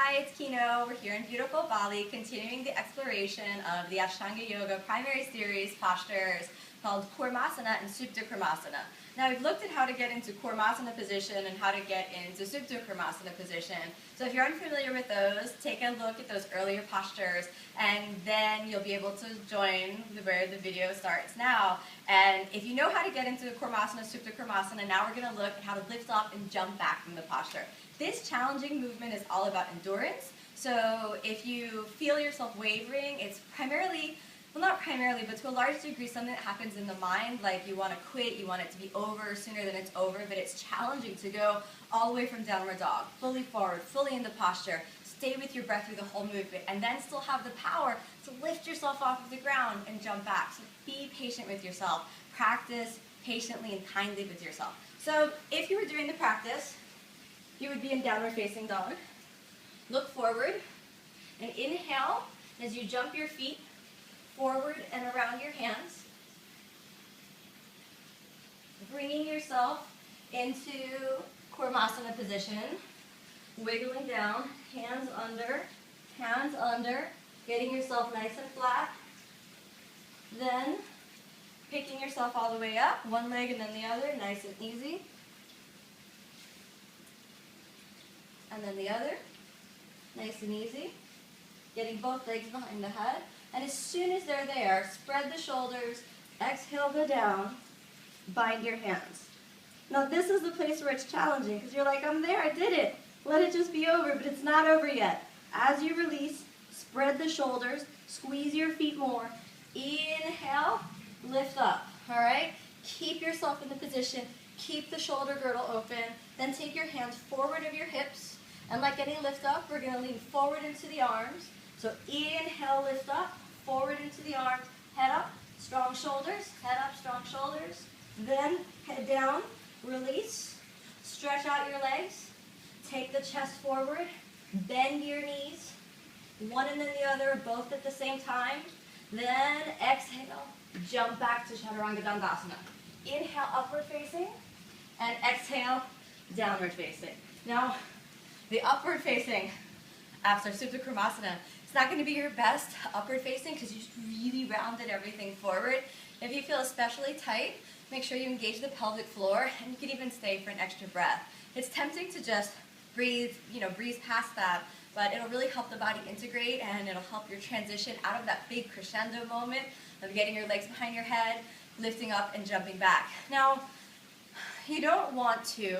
Hi, it's Kino. We're here in beautiful Bali, continuing the exploration of the Ashtanga Yoga primary series postures called Kurmasana and Supta Kurmasana. Now we've looked at how to get into Kurmasana position and how to get into Supta Kurmasana position. So if you're unfamiliar with those, take a look at those earlier postures and then you'll be able to join where the video starts now. And if you know how to get into Kurmasana, Supta Kurmasana, now we're going to look at how to lift up and jump back from the posture. This challenging movement is all about endurance. So if you feel yourself wavering, it's primarily, well not primarily, but to a large degree something that happens in the mind, like you want to quit, you want it to be over sooner than it's over, but it's challenging to go all the way from downward dog, fully forward, fully in the posture, stay with your breath through the whole movement, and then still have the power to lift yourself off of the ground and jump back. So be patient with yourself. Practice patiently and kindly with yourself. So if you were doing the practice, you would be in downward facing dog. Look forward and inhale as you jump your feet forward and around your hands. Bringing yourself into Kurmasana position. Wiggling down, hands under, getting yourself nice and flat. Then picking yourself all the way up, one leg and then the other, nice and easy. And then the other, nice and easy. Getting both legs behind the head. And as soon as they're there, spread the shoulders, exhale, go down, bind your hands. Now this is the place where it's challenging because you're like, I'm there, I did it. Let it just be over, but it's not over yet. As you release, spread the shoulders, squeeze your feet more. Inhale, lift up, all right? Keep yourself in the position, keep the shoulder girdle open, then take your hands forward of your hips. And like any lift up, we're going to lean forward into the arms. So inhale, lift up, forward into the arms, head up, strong shoulders, head up, strong shoulders. Then head down, release, stretch out your legs, take the chest forward, bend your knees, one and then the other, both at the same time. Then exhale, jump back to Chaturanga Dandasana. Inhale, upward facing, and exhale, downward facing. Now, the upward facing after Supta Kurmasana, it's not going to be your best upward facing because you just really rounded everything forward. If you feel especially tight, make sure you engage the pelvic floor and you can even stay for an extra breath. It's tempting to just breathe, breeze past that, but it'll really help the body integrate and it'll help your transition out of that big crescendo moment of getting your legs behind your head, lifting up and jumping back. Now, you don't want to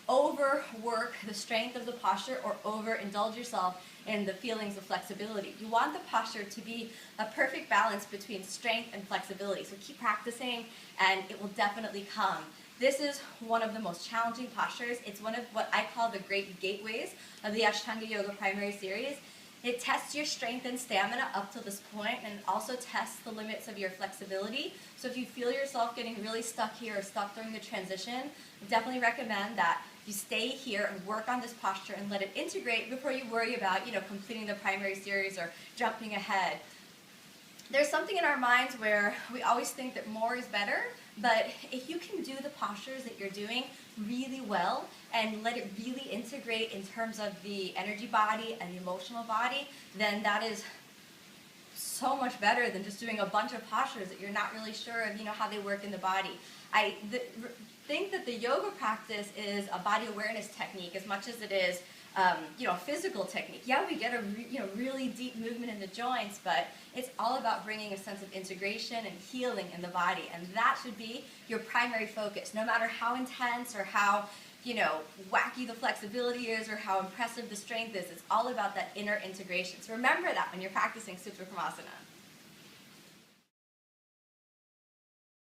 overwork the strength of the posture or overindulge yourself in the feelings of flexibility. You want the posture to be a perfect balance between strength and flexibility. So keep practicing and it will definitely come. This is one of the most challenging postures. It's one of what I call the great gateways of the Ashtanga Yoga primary series. It tests your strength and stamina up to this point and also tests the limits of your flexibility. So if you feel yourself getting really stuck here or stuck during the transition, I definitely recommend that you stay here and work on this posture and let it integrate before you worry about, completing the primary series or jumping ahead. There's something in our minds where we always think that more is better, but if you can do the postures that you're doing really well and let it really integrate in terms of the energy body and the emotional body, then that is so much better than just doing a bunch of postures that you're not really sure of, how they work in the body. I think that the yoga practice is a body awareness technique as much as it is physical technique. Yeah, we get a really deep movement in the joints, but it's all about bringing a sense of integration and healing in the body, and that should be your primary focus, no matter how intense or how wacky the flexibility is or how impressive the strength is. It's all about that inner integration. So remember that when you're practicing Supta Kurmasana.